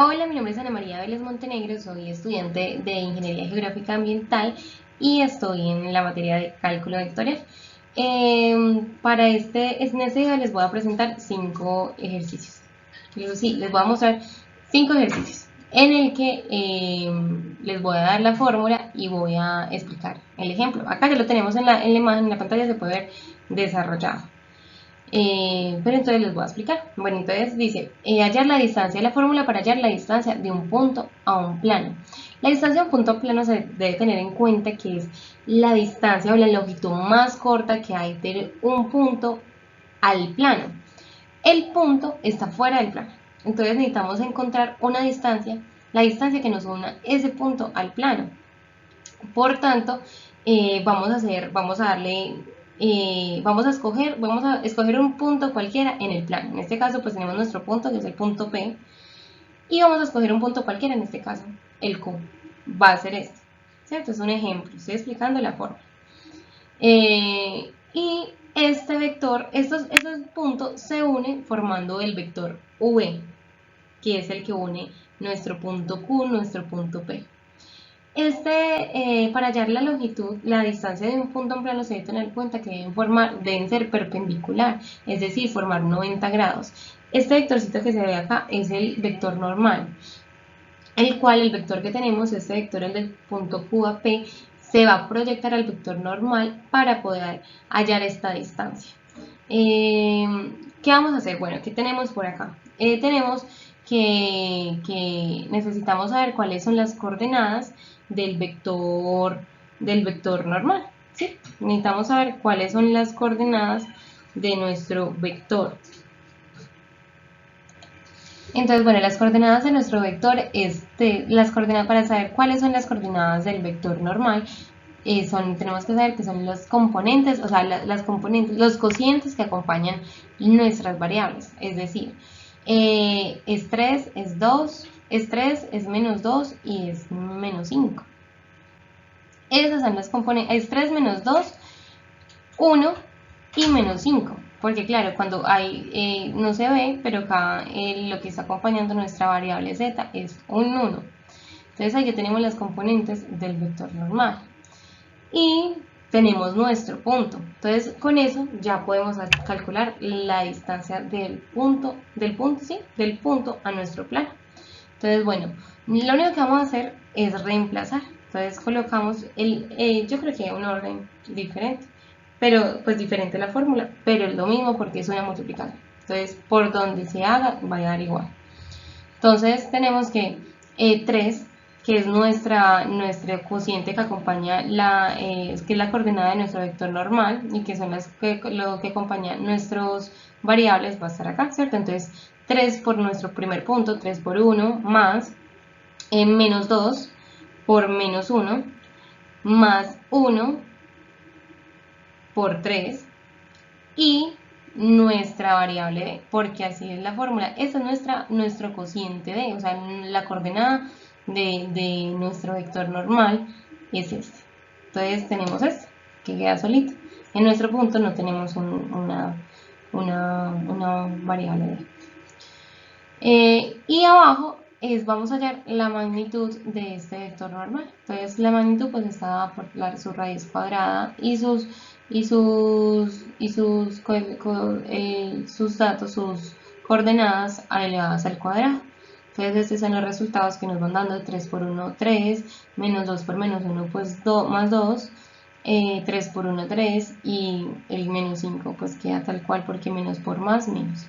Hola, mi nombre es Ana María Vélez Montenegro, soy estudiante de Ingeniería Geográfica Ambiental y estoy en la materia de cálculo vectorial. En este video les voy a presentar 5 ejercicios. Sí, les voy a mostrar 5 ejercicios en el que les voy a dar la fórmula y voy a explicar el ejemplo. Acá ya lo tenemos en la imagen, en la pantalla se puede ver desarrollado. Pero entonces les voy a explicar. Bueno, entonces dice, hallar la distancia, la fórmula para hallar la distancia de un punto a un plano. La distancia de un punto a un plano se debe tener en cuenta que es la distancia o la longitud más corta que hay de un punto al plano. El punto está fuera del plano. Entonces necesitamos encontrar una distancia, la distancia que nos una ese punto al plano. Por tanto, vamos a escoger un punto cualquiera en el plano. En este caso, pues tenemos nuestro punto, que es el punto P, y vamos a escoger un punto cualquiera, en este caso, el Q. Va a ser este, ¿cierto? Es un ejemplo, estoy explicando la forma. Y este vector, estos puntos se unen formando el vector V, que es el que une nuestro punto Q, nuestro punto P. Para hallar la longitud, la distancia de un punto en plano se debe tener en cuenta que deben ser perpendicular, es decir, formar 90 grados. Este vectorcito que se ve acá es el vector normal, el vector que tenemos, este vector, el del punto Q a P, se va a proyectar al vector normal para poder hallar esta distancia. ¿Qué vamos a hacer? Bueno, ¿qué tenemos por acá? Tenemos que necesitamos saber cuáles son las coordenadas del vector normal, ¿sí? Necesitamos saber cuáles son las coordenadas de nuestro vector. Entonces, bueno, las coordenadas de nuestro vector, para saber cuáles son las coordenadas del vector normal, tenemos que saber que son los componentes, o sea, las componentes, los cocientes que acompañan nuestras variables. Es decir, es 3, es 2, es 3, es menos 2 y es menos 5. Esas son las componentes, es 3 menos 2, 1 y menos 5. Porque claro, cuando no se ve, pero acá lo que está acompañando nuestra variable z es un 1. Entonces ahí ya tenemos las componentes del vector normal. Y tenemos nuestro punto. Entonces con eso ya podemos calcular la distancia del punto a nuestro plano. Entonces, bueno, lo único que vamos a hacer es reemplazar. Entonces colocamos yo creo que hay un orden diferente, pero pues diferente la fórmula, pero es lo mismo porque es una multiplicación. Entonces, por donde se haga, va a dar igual. Entonces, tenemos que 3, que es nuestro cociente que acompaña que es la coordenada de nuestro vector normal y que son lo que acompaña nuestras variables, va a estar acá, ¿cierto? Entonces, 3 por nuestro primer punto, 3 por 1, más menos 2 por menos 1, más 1 por 3, y nuestra variable d, porque así es la fórmula. Esta es nuestro cociente d, o sea, la coordenada de nuestro vector normal es este. Entonces tenemos este, que queda solito. En nuestro punto no tenemos una variable d. Y abajo vamos a hallar la magnitud de este vector normal. Entonces la magnitud pues está dada por su raíz cuadrada y sus datos, sus coordenadas elevadas al cuadrado. Entonces estos son los resultados que nos van dando: 3 por 1, 3, menos 2 por menos 1, pues más 2, 3 por 1, 3, y el menos 5 pues queda tal cual porque menos por más, menos.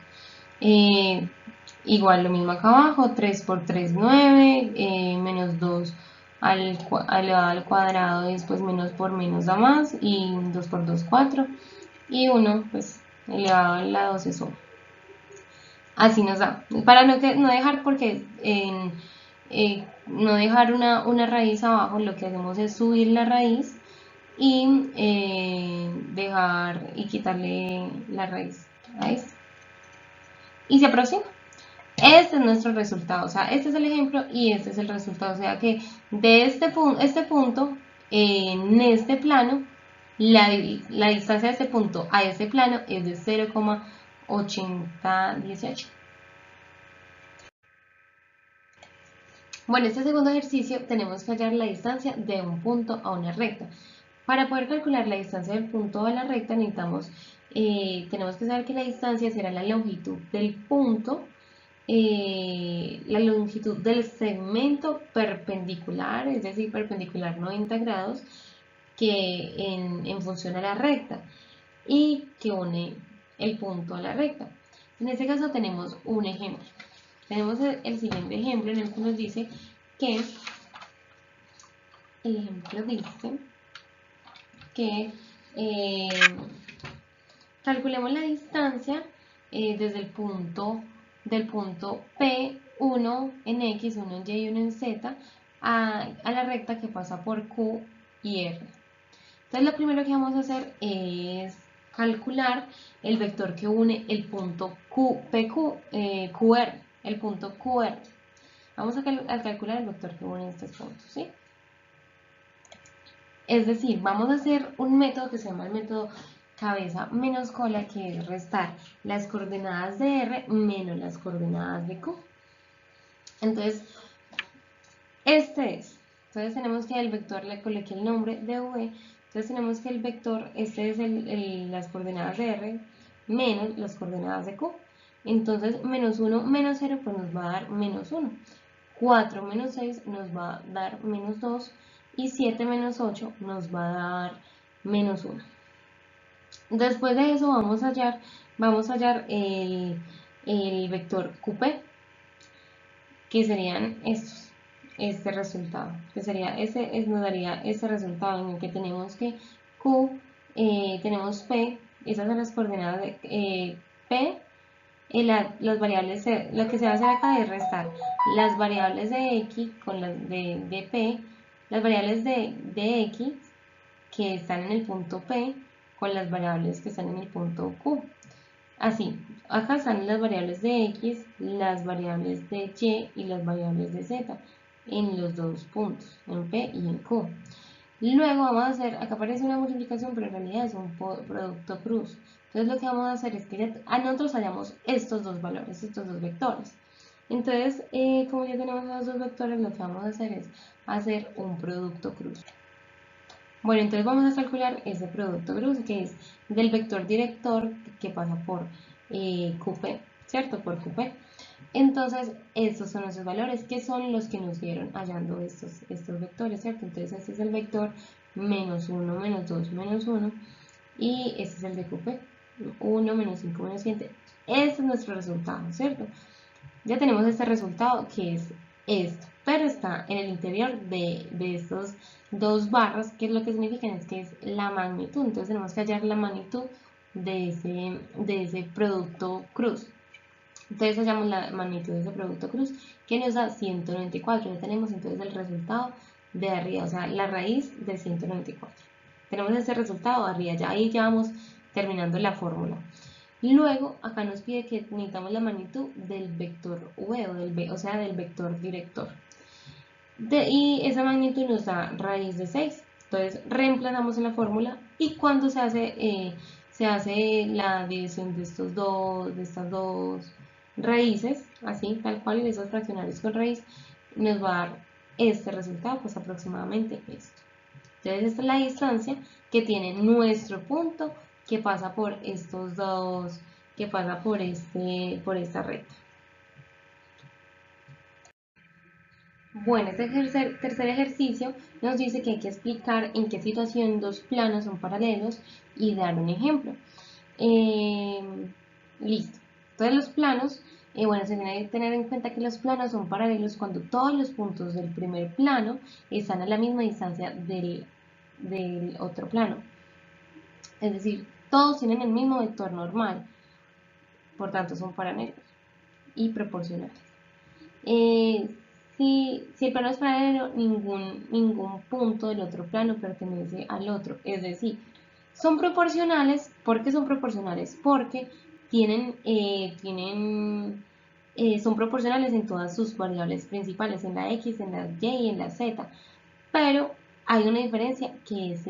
Igual lo mismo acá abajo, 3 por 3, 9, menos 2 elevado al cuadrado, y después menos por menos da más, y 2 por 2, 4, y 1 pues elevado a la 2 es 1. Así nos da. Para no dejar, porque no dejar una raíz abajo, lo que hacemos es subir la raíz y quitarle la raíz a esto. Y se aproxima. Este es nuestro resultado, o sea, este es el ejemplo y este es el resultado. O sea que de este punto en este plano, la distancia de este punto a este plano es de 0,8018. Bueno, este segundo ejercicio tenemos que hallar la distancia de un punto a una recta. Para poder calcular la distancia del punto a la recta tenemos que saber que la distancia será la longitud del punto, la longitud del segmento perpendicular, es decir, perpendicular 90 grados, que en función a la recta y que une el punto a la recta. En este caso tenemos un ejemplo. Tenemos el siguiente ejemplo en el que nos dice que el ejemplo dice que calculemos la distancia desde del punto P, 1 en X, 1 en Y y 1 en Z a la recta que pasa por Q y R. Entonces lo primero que vamos a hacer es calcular el vector que une el punto QR, el punto QR. Vamos a calcular el vector que une estos puntos, ¿sí? Es decir, vamos a hacer un método que se llama el método cabeza menos cola, que es restar las coordenadas de R menos las coordenadas de Q. Entonces, entonces tenemos que el vector le coloqué el nombre de V. Entonces tenemos que el vector, este es las coordenadas de R menos las coordenadas de Q. Entonces, menos 1 menos 0 pues nos va a dar menos 1. 4 menos 6 nos va a dar menos 2. Y 7 menos 8 nos va a dar menos 1. Después de eso vamos a hallar el vector QP, que serían este resultado, que sería nos daría ese resultado en el que tenemos que Q, tenemos P, esas son las coordenadas de P, las variables, lo que se va a hacer acá es restar las variables de X con las de P, las variables de X que están en el punto P con las variables que están en el punto Q. Así, acá están las variables de X, las variables de Y y las variables de Z en los dos puntos, en P y en Q. Luego vamos a hacer, acá aparece una multiplicación, pero en realidad es un producto cruz. Entonces lo que vamos a hacer es que nosotros hallamos estos dos valores, estos dos vectores. Entonces, como ya tenemos los dos vectores, lo que vamos a hacer es hacer un producto cruz. Bueno, entonces vamos a calcular ese producto cruz, que es del vector director que pasa por QP, ¿cierto? Por QP. Entonces, estos son esos valores que son los que nos dieron hallando estos vectores, ¿cierto? Entonces, este es el vector menos 1, menos 2, menos 1. Y este es el de QP, 1, menos 5, menos 7. Este es nuestro resultado, ¿cierto? Ya tenemos este resultado que es esto, pero está en el interior de estos dos barras, que es lo que significan es que es la magnitud. Entonces tenemos que hallar la magnitud de ese producto cruz. Entonces hallamos la magnitud de ese producto cruz, que nos da 194. Ya tenemos entonces el resultado de arriba, o sea, la raíz de 194. Tenemos ese resultado arriba, ya ahí ya vamos terminando la fórmula. Luego, acá nos pide que necesitamos la magnitud del vector V, o sea, del vector director. Y esa magnitud nos da raíz de 6. Entonces, reemplazamos en la fórmula y cuando se hace la división de estas dos raíces, así, tal cual, y de esos fraccionarios con raíz, nos va a dar este resultado, pues aproximadamente esto. Entonces, esta es la distancia que tiene nuestro punto que pasa por estos dos, que pasa por esta recta. Bueno, este tercer ejercicio nos dice que hay que explicar en qué situación dos planos son paralelos y dar un ejemplo. Listo. Entonces los planos, bueno, se tiene que tener en cuenta que los planos son paralelos cuando todos los puntos del primer plano están a la misma distancia del otro plano. Es decir, todos tienen el mismo vector normal, por tanto son paralelos y proporcionales. Si el plano es paralelo, ningún punto del otro plano pertenece al otro. Es decir, son proporcionales. ¿Por qué son proporcionales? Porque son proporcionales en todas sus variables principales, en la X, en la Y y en la Z. Pero hay una diferencia que es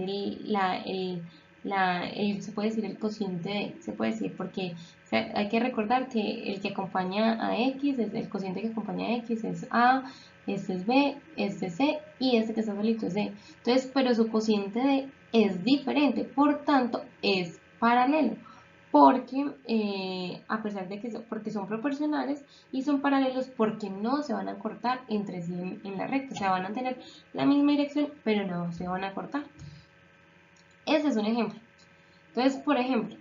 se puede decir el cociente de, se puede decir porque hay que recordar que el que acompaña a X, el cociente que acompaña a X es A, este es B, este es C y este que está solito es D. Entonces, pero su cociente de es diferente, por tanto es paralelo. Porque a pesar de que porque son proporcionales y son paralelos porque no se van a cortar entre sí en la recta, o sea, van a tener la misma dirección pero no se van a cortar. Ese es un ejemplo. Entonces, por ejemplo,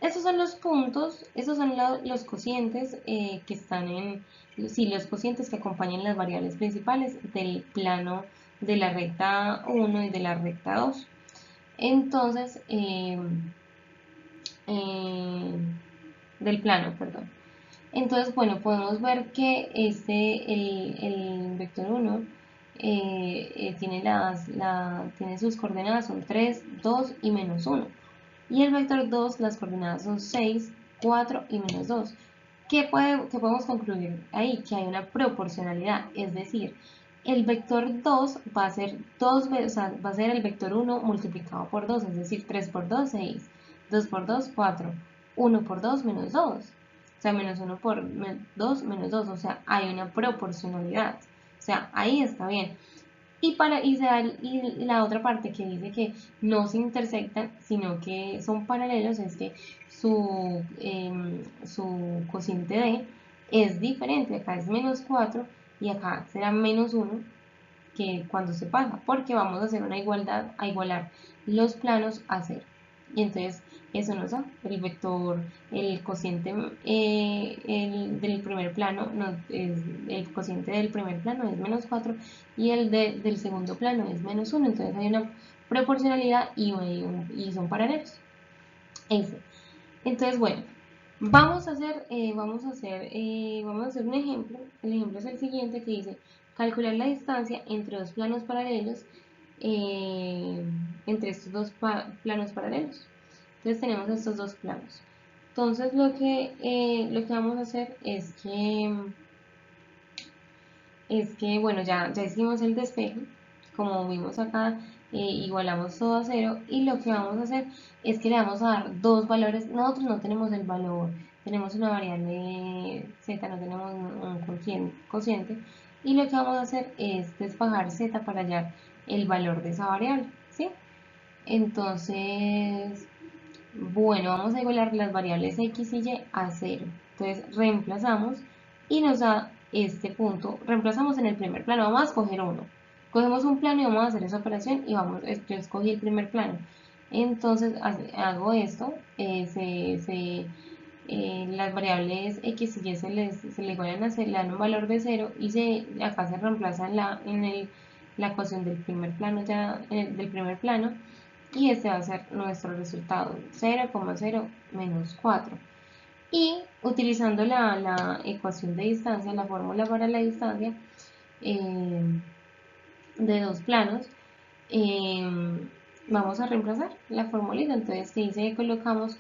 esos son los puntos, esos son los cocientes que están en, sí, los cocientes que acompañan las variables principales del plano de la recta 1 y de la recta 2. Entonces, del plano, perdón. Entonces, bueno, podemos ver que el vector 1 tiene sus coordenadas son 3, 2 y menos 1. Y el vector 2, las coordenadas son 6, 4 y menos 2. ¿Qué podemos concluir ahí? Que hay una proporcionalidad, es decir, el vector 2 va a ser dos veces, o sea, va a ser el vector 1 multiplicado por 2, es decir, 3 por 2, 6, 2 por 2, 4, 1 por 2, menos 2. O sea, menos 1 por 2, menos 2. O sea, hay una proporcionalidad. O sea, ahí está bien. Y la otra parte que dice que no se intersectan, sino que son paralelos, es que su cociente D es diferente. Acá es menos 4 y acá será menos 1 que cuando se pasa, porque vamos a hacer una igualdad, a igualar los planos a 0. Y entonces eso nos da el vector, el cociente del primer plano, el cociente del primer plano es menos 4 y el del segundo plano es menos 1. Entonces hay una proporcionalidad y son paralelos. Ese. Entonces, bueno, vamos a hacer un ejemplo. El ejemplo es el siguiente que dice calcular la distancia entre dos planos paralelos, eh, entre estos dos planos paralelos. Entonces tenemos estos dos planos. Entonces lo que vamos a hacer es que bueno, ya hicimos el despeje, como vimos acá, igualamos todo a 0 y lo que vamos a hacer es que le vamos a dar dos valores. Nosotros no tenemos el valor, tenemos una variable z, no tenemos un cociente, y lo que vamos a hacer es despejar z para hallar el valor de esa variable, ¿sí? Entonces, bueno, vamos a igualar las variables x y y a 0. Entonces reemplazamos y nos da este punto. Reemplazamos en el primer plano. Vamos a escoger uno. Cogemos un plano y vamos a hacer esa operación y yo escogí el primer plano. Entonces hago esto. Las variables x y y se le igualan a 0, le dan un valor de 0 y acá se reemplaza la ecuación del primer plano, del primer plano, y este va a ser nuestro resultado, 0,0 menos 4. Y utilizando la ecuación de distancia, la fórmula para la distancia eh, de dos planos, eh, vamos a reemplazar la formulita. Entonces, que dice que colocamos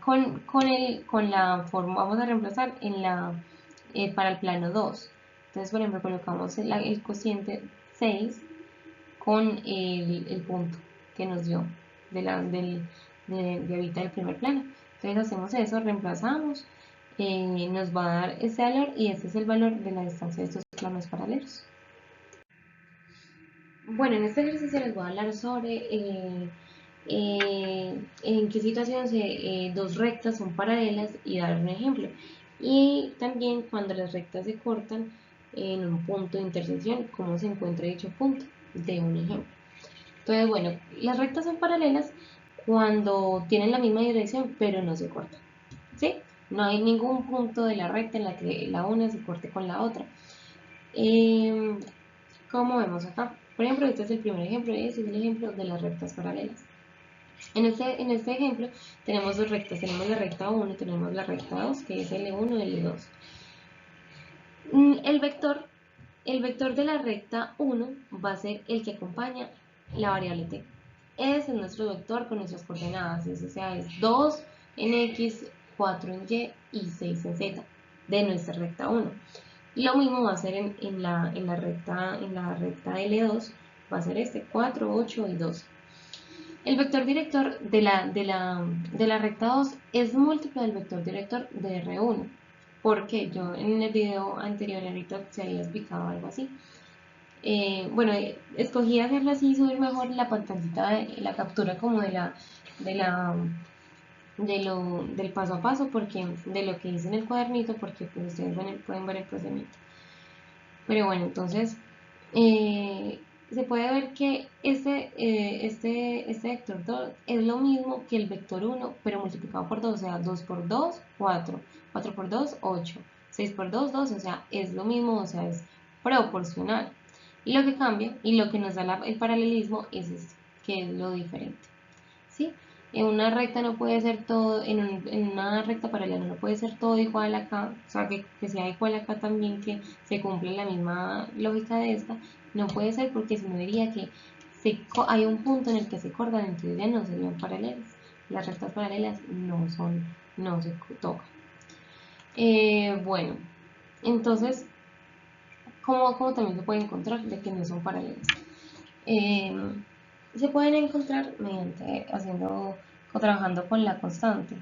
con la forma, vamos a reemplazar para el plano 2. Entonces, por ejemplo, colocamos el cociente 6 con el punto que nos dio de ahorita del primer plano. Entonces hacemos eso, reemplazamos, nos va a dar este valor y este es el valor de la distancia de estos planos paralelos. Bueno, en este ejercicio les voy a hablar sobre en qué situación dos rectas son paralelas y dar un ejemplo. Y también cuando las rectas se cortan en un punto de intersección, cómo se encuentra dicho punto de un ejemplo. Entonces, bueno, las rectas son paralelas cuando tienen la misma dirección pero no se cortan, ¿sí? No hay ningún punto de la recta en la que la una se corte con la otra. Como vemos acá, por ejemplo, este es el primer ejemplo y este es el ejemplo de las rectas paralelas. En este ejemplo tenemos dos rectas, tenemos la recta 1 y tenemos la recta 2, que es L1 y L2. El vector de la recta 1 va a ser el que acompaña la variable t. Ese es nuestro vector con nuestras coordenadas, o sea, es 2 en x, 4 en y y 6 en z de nuestra recta 1. Lo mismo va a ser en la recta L2, va a ser 4, 8 y 12. El vector director de la recta 2 es múltiplo del vector director de R1. Porque yo en el video anterior ahorita se había explicado algo así. Bueno, escogí hacerlo así, subir mejor la pantallita de la captura como de la, del paso a paso, porque de lo que hice en el cuadernito, porque pues ustedes pueden ver el procedimiento. Pero bueno, entonces eh, se puede ver que este vector 2 es lo mismo que el vector 1, pero multiplicado por 2, o sea, 2 por 2, 4, 4 por 2, 8, 6 por 2, 12, o sea, es lo mismo, o sea, es proporcional. Y lo que cambia y lo que nos da el paralelismo es este, que es lo diferente. ¿Sí? En una recta no puede ser todo, en una recta paralela no puede ser todo igual acá, o sea, que sea igual acá también, que se cumple la misma lógica de esta, no puede ser porque si no diría que hay un punto en el que se cortan, entonces ya no serían paralelas. Las rectas paralelas no se tocan. Bueno, entonces, ¿cómo también se puede encontrar de que no son paralelas? Eh, Se pueden encontrar mediante trabajando con la constante,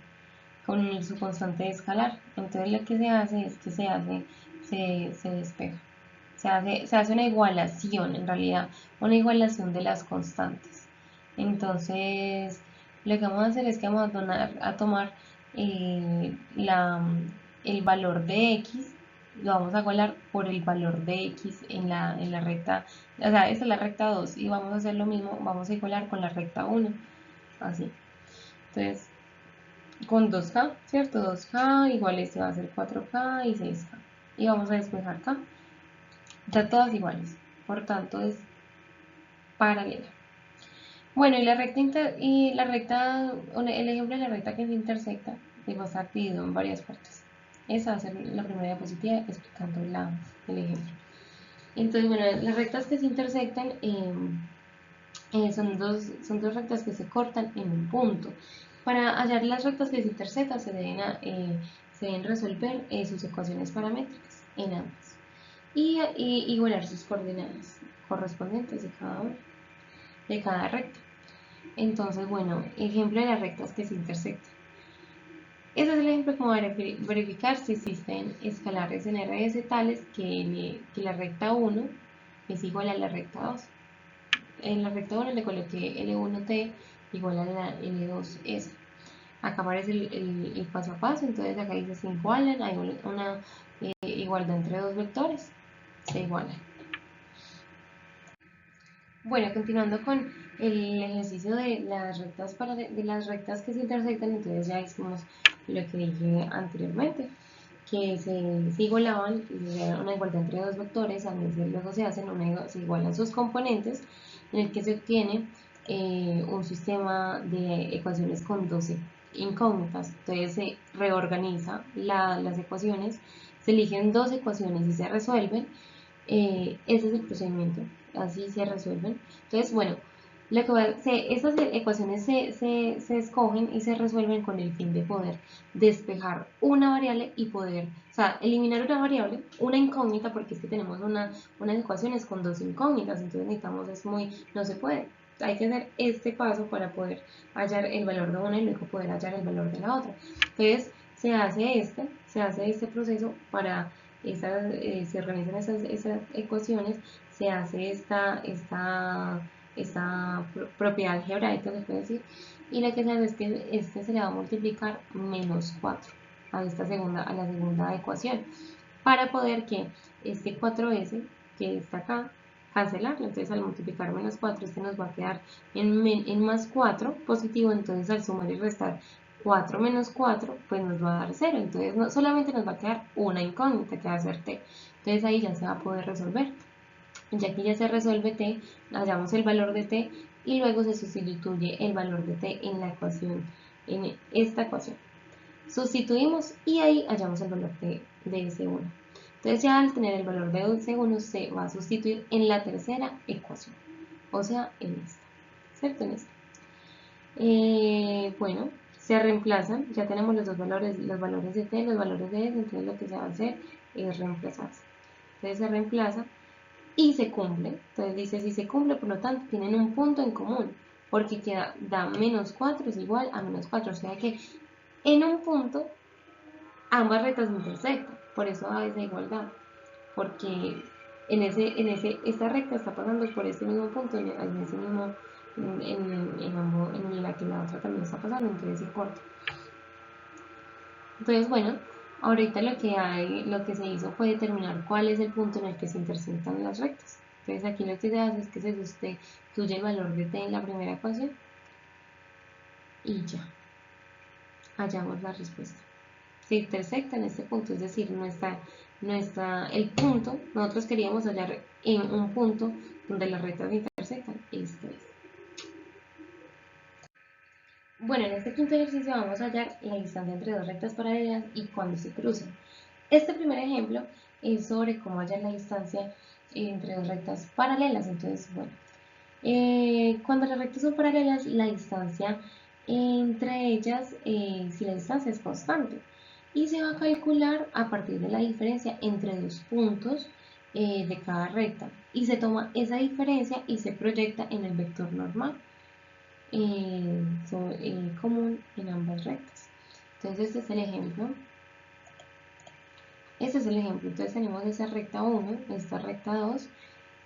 con su constante escalar. Entonces lo que se hace es que se despeja. Se hace una igualación, en realidad, una igualación de las constantes. Entonces, lo que vamos a hacer es que vamos a tomar eh, la, el valor de x, lo vamos a igualar por el valor de x en la recta, o sea, esta es la recta 2 y vamos a hacer lo mismo, vamos a igualar con la recta 1, así. Entonces, con 2k, ¿cierto? 2k igual este va a ser 4k y 6k. Y vamos a despejar k. Están todas iguales, por tanto es paralela. Bueno, el ejemplo de la recta que se intersecta, va a estar dividido en varias partes. Esa va a ser la primera diapositiva explicando el ejemplo. Entonces, bueno, las rectas que se intersectan son dos rectas que se cortan en un punto. Para hallar las rectas que se intersectan se deben resolver sus ecuaciones paramétricas en ambas y igualar sus coordenadas correspondientes de cada recta. Entonces, bueno, ejemplo de las rectas que se intersectan. Este es el ejemplo como para verificar si existen escalares en RS tales que la recta 1 es igual a la recta 2. En la recta 1 le coloqué L1T igual a la L2S. Acá aparece el paso a paso, entonces acá dice se igualan, hay una igualdad entre dos vectores, se igualan. Bueno, continuando con el ejercicio de las rectas que se intersectan, entonces ya hicimos lo que dije anteriormente, que se igualaban, y era una igualdad entre dos vectores, luego se igualan sus componentes, en el que se obtiene un sistema de ecuaciones con 12 incógnitas. Entonces se reorganiza las ecuaciones, se eligen dos ecuaciones y se resuelven. Ese es el procedimiento, así se resuelven. Entonces, bueno, estas ecuaciones se escogen y se resuelven con el fin de poder despejar una variable y poder, o sea, eliminar una variable, una incógnita, porque es que tenemos unas ecuaciones con dos incógnitas, entonces necesitamos, no se puede. Hay que hacer este paso para poder hallar el valor de una y luego poder hallar el valor de la otra. Entonces, se hace este proceso para se organizan esas ecuaciones, se hace esta propiedad algebraica, se puede decir, y lo que se hace es que se le va a multiplicar menos 4 a la segunda ecuación, para poder que este 4s que está acá, cancelarlo. Entonces al multiplicar menos 4, este nos va a quedar en más 4 positivo, entonces al sumar y restar 4 menos 4, pues nos va a dar 0. Entonces solamente nos va a quedar una incógnita que va a ser t. Entonces ahí ya se va a poder resolver. Ya que ya se resuelve t, hallamos el valor de t y luego se sustituye el valor de t en en esta ecuación. Sustituimos y ahí hallamos el valor de S1. Entonces ya al tener el valor de S1 se va a sustituir en la tercera ecuación, o sea, en esta, ¿cierto? En esta. Bueno, se reemplazan, ya tenemos los valores de t, los valores de s, entonces lo que se va a hacer es reemplazarse. Entonces se reemplaza y se cumple. Entonces dice, si se cumple, por lo tanto, tienen un punto en común. porque da menos 4 es igual a menos 4, o sea que en un punto ambas rectas intersectan, por eso da esa igualdad, porque esta recta está pasando por este mismo punto, en ese mismo, en la que la otra también está pasando, entonces se corta. Entonces, bueno, ahorita lo que se hizo fue determinar cuál es el punto en el que se intersectan las rectas. Entonces aquí lo que se hace es que se sustituye el valor de t en la primera ecuación y ya, hallamos la respuesta. Se intersecta en este punto, es decir, el punto, nosotros queríamos hallar en un punto donde las rectas intersectan, esto es. Bueno, en este quinto ejercicio vamos a hallar la distancia entre dos rectas paralelas y cuando se cruzan. Este primer ejemplo es sobre cómo hallar la distancia entre dos rectas paralelas. Entonces, bueno, cuando las rectas son paralelas, la distancia entre ellas, si la distancia es constante, y se va a calcular a partir de la diferencia entre dos puntos de cada recta, y se toma esa diferencia y se proyecta en el vector normal común en ambas rectas. Entonces este es el ejemplo. Este es el ejemplo. Entonces tenemos esa recta 1, esta recta 2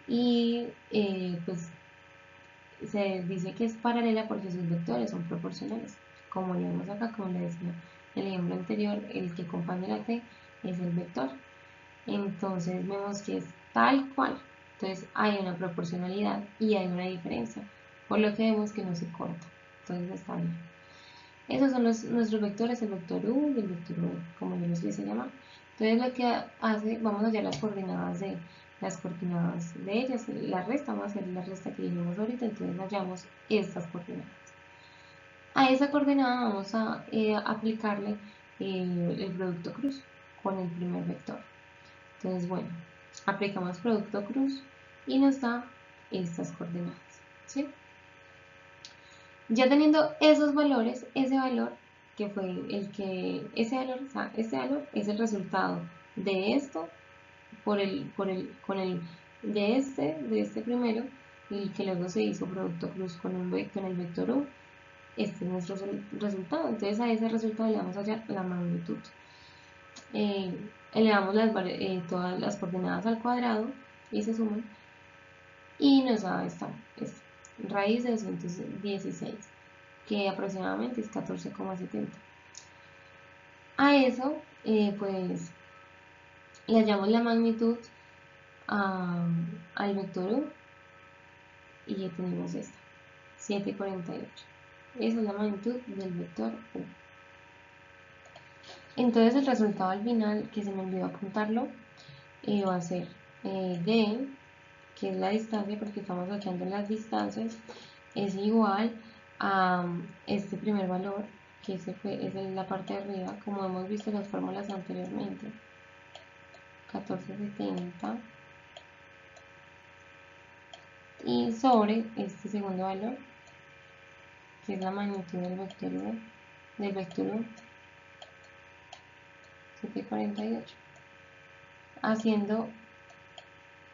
y pues se dice que es paralela porque sus vectores son proporcionales. Como ya vemos acá, como le decía en el ejemplo anterior, el que acompaña la t es el vector. Entonces vemos que es tal cual. Entonces hay una proporcionalidad y hay una diferencia, por lo que vemos que no se corta. Entonces está bien. Esos son nuestros vectores, el vector u y el vector v, como yo les quise llamar. Entonces lo que hace, vamos a hallar las coordenadas de ellas, la resta, vamos a hacer la resta que vimos ahorita, entonces hallamos estas coordenadas. A esa coordenada vamos a aplicarle el producto cruz con el primer vector. Entonces, bueno, aplicamos producto cruz y nos da estas coordenadas, ¿sí? Ya teniendo esos valores, ese valor que fue ese valor, o sea, este valor es el resultado de esto con el de este primero, y que luego se hizo producto cruz con el vector u. Este es nuestro resultado. Entonces a ese resultado le vamos a hallar la magnitud. Elevamos todas las coordenadas al cuadrado y se suman y nos da esta raíz de 216, que aproximadamente es 14,70. A eso, pues, le hallamos la magnitud al vector u y tenemos esta, 7,48. Esa es la magnitud del vector u. Entonces el resultado al final, que se me olvidó apuntarlo, va a ser d, que es la distancia, porque estamos hallando las distancias, es igual a este primer valor, que es en la parte de arriba, como hemos visto en las fórmulas anteriormente, 1470, y sobre este segundo valor, que es la magnitud del vector u, 748. Haciendo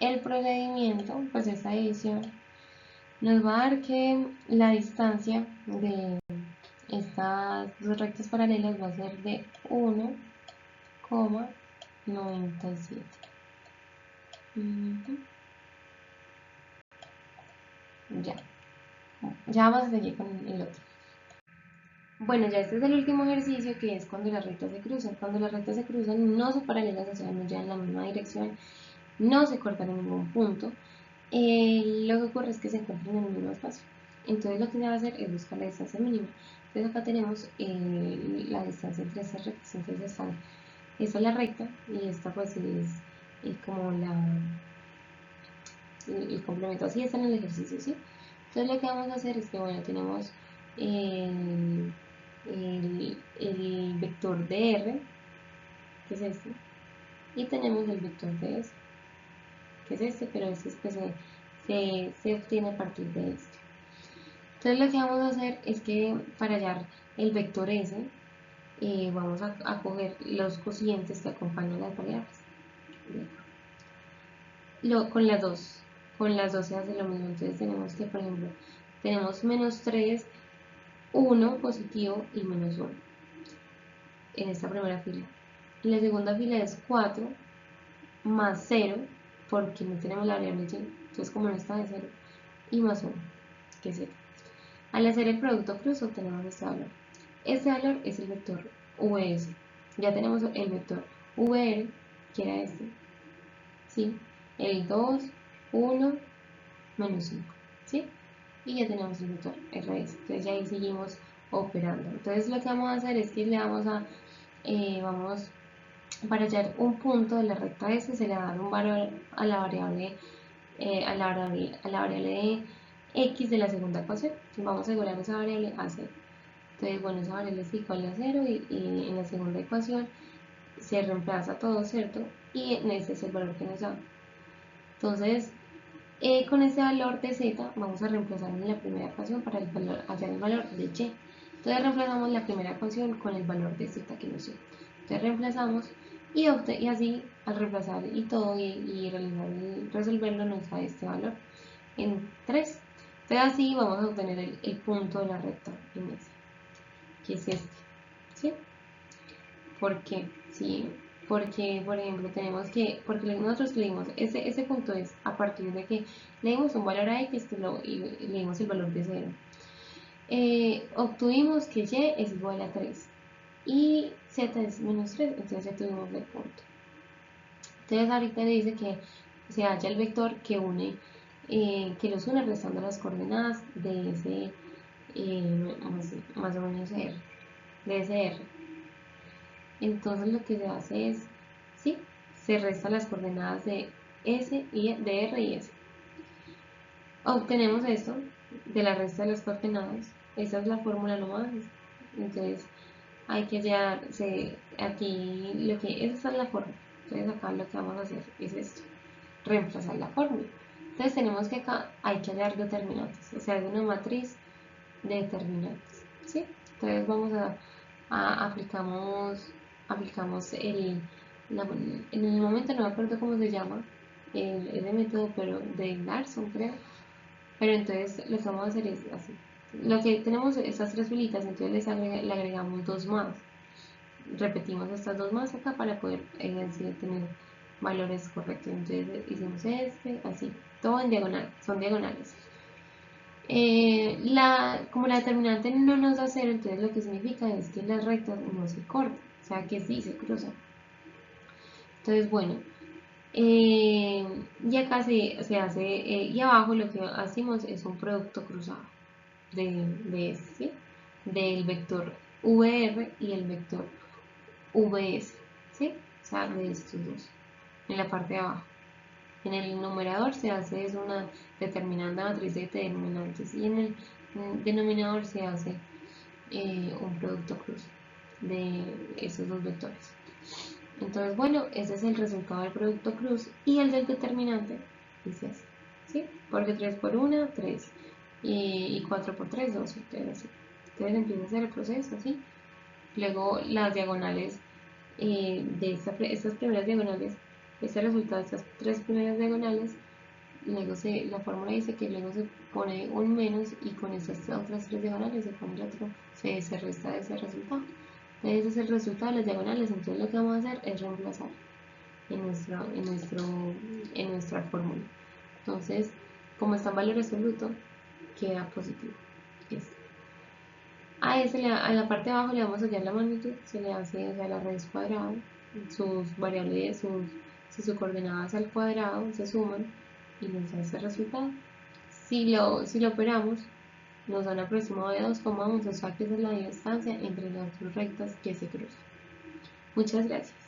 el procedimiento, pues esta división, nos va a dar que la distancia de estas dos rectas paralelas va a ser de 1,97. Ya vamos a seguir con el otro. Bueno, ya este es el último ejercicio, que es cuando las rectas se cruzan. Cuando las rectas se cruzan no son paralelas, o sea, no llevan la misma dirección, no se cortan en ningún punto. Lo que ocurre es que se encuentran en el mismo espacio. Entonces lo que se va a hacer es buscar la distancia mínima. Entonces acá tenemos la distancia entre estas rectas. Entonces esta es la recta y esta pues es como el complemento. Así está en el ejercicio, ¿sí? Entonces lo que vamos a hacer es que, bueno, tenemos el vector dr, que es este, y tenemos el vector ds, que es este, pero este pues, se obtiene a partir de este. Entonces lo que vamos a hacer es que para hallar el vector s, vamos a coger los cocientes que acompañan las variables. Con las dos se hace lo mismo. Entonces tenemos que, por ejemplo, tenemos menos 3, 1 positivo y menos 1 en esta primera fila. En la segunda fila es 4 más 0, porque no tenemos la variable y, entonces como no está de 0, y más 1, que es 0. Al hacer el producto cruz obtenemos este valor. Este valor es el vector vs. Ya tenemos el vector vr, que era este, ¿sí? El 2, 1, menos 5, ¿sí? Y ya tenemos el vector rs. Entonces ya ahí seguimos operando. Entonces lo que vamos a hacer es que le vamos a, para hallar un punto de la recta S, se le va a dar un valor a la variable, de x de la segunda ecuación. Vamos a igualar esa variable a 0. Entonces, bueno, esa variable es igual a 0 y en la segunda ecuación se reemplaza todo, ¿cierto? Y ese es el valor que nos da. Entonces, con este valor de z vamos a reemplazar en la primera ecuación para hallar el valor de y. Entonces reemplazamos la primera ecuación con el valor de z que nos dio. Entonces reemplazamos y así al reemplazar y todo y resolverlo nos da este valor en 3. Entonces así vamos a obtener el punto de la recta en ese, que es este, ¿sí? ¿Por qué? ¿Sí? Porque, por ejemplo, porque nosotros le dimos, ese punto es a partir de que le dimos un valor a x y le dimos el valor de 0. Obtuvimos que y es igual a 3 y z es menos 3, entonces ya tuvimos el punto. Entonces ahorita le dice que se halla el vector que que los une restando las coordenadas de ese, más o menos R, de ese R. Entonces lo que se hace es, ¿sí? Se restan las coordenadas de S y de R y S. Obtenemos esto de la resta de las coordenadas. Esa es la fórmula nomás. Entonces hay que hallar, aquí esa es la fórmula. Entonces acá lo que vamos a hacer es esto, reemplazar la fórmula. Entonces tenemos que acá hay que hallar determinantes, o sea, es una matriz de determinantes, ¿sí? Entonces vamos aplicamos en el momento no me acuerdo cómo se llama el método, pero de Larson creo. Pero entonces lo que vamos a hacer es así. Lo que tenemos estas tres filitas, entonces le agregamos dos más. Repetimos estas dos más acá para poder tener valores correctos. Entonces hicimos así, todo en diagonal, son diagonales. Como la determinante no nos da 0, entonces lo que significa es que las rectas no se cortan, o sea que sí se cruzan. Entonces, bueno, y acá se hace, y abajo lo que hacemos es un producto cruzado de este, ¿sí? Del vector VR y el vector VS, ¿sí? O sea, de estos dos, en la parte de abajo. En el numerador se hace es una determinante matriz de determinantes y en el denominador se hace un producto cruz de esos dos vectores. Entonces, bueno, ese es el resultado del producto cruz y el del determinante dice así, ¿sí? Porque 3 por 1, 3 y 4 por 3, 12, entonces así. Entonces empieza a hacer el proceso así. Luego las diagonales de estas primeras diagonales, este resultado de estas tres primeras diagonales, luego la fórmula dice que luego se pone un menos y con estas otras tres diagonales se pone el otro, se resta ese resultado. Entonces ese es el resultado de las diagonales, entonces lo que vamos a hacer es reemplazar en nuestra fórmula. Entonces, como está en valor absoluto, queda positivo. A la parte de abajo le vamos a hallar la magnitud, se le hace, o sea, la raíz cuadrada, sus variables, si sus coordenadas al cuadrado se suman y nos da ese resultado. Si lo operamos, nos da un aproximado de 2,11, o sea que esa es la distancia entre las dos rectas que se cruzan. Muchas gracias.